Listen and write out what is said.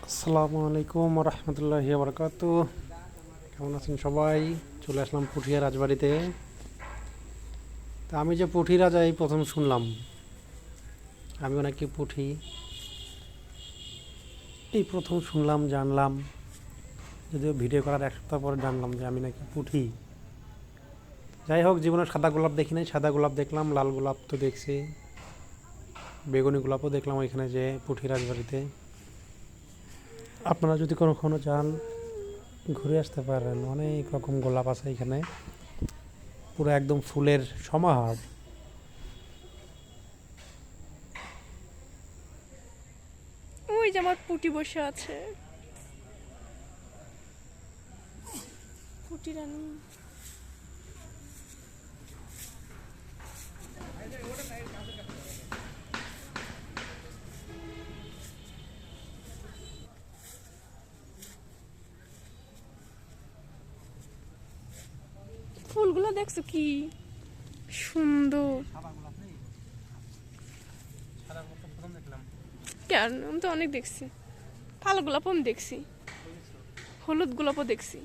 আসসালামু আলাইকুম রহমতুল্লাহি বারকাত। কেমন আছেন সবাই? চলে আসলাম পুঠিয়া রাজবাড়িতে। তা আমি যে পুঠি রাজা এই প্রথম শুনলাম। আমিও নাকি পুঠি, এই প্রথম শুনলাম, জানলাম। যদিও ভিডিও করার এক সপ্তাহ পরে জানলাম যে আমি নাকি পুঠি। যাই হোক, জীবনে সাদা গোলাপ দেখি নাই, সাদা গোলাপ দেখলাম, লাল গোলাপ তো দেখছি, বেগুনি গোলাপও দেখলাম ওইখানে যে পুঠি রাজবাড়িতে। আপনারা যদি কখনো যান, ঘুরে আসতে পারেন। অনেক রকম গোলাপ আছে এখানে, পুরো একদম ফুলের সমাহার। ওই যে আমার পুটি বসে আছে, পুটি রানী। ফুলগুলো দেখছো কি সুন্দর। কেন, আমি তো অনেক দেখছি। কালো গোলাপও আমি দেখছি, হলুদ গোলাপও দেখছি।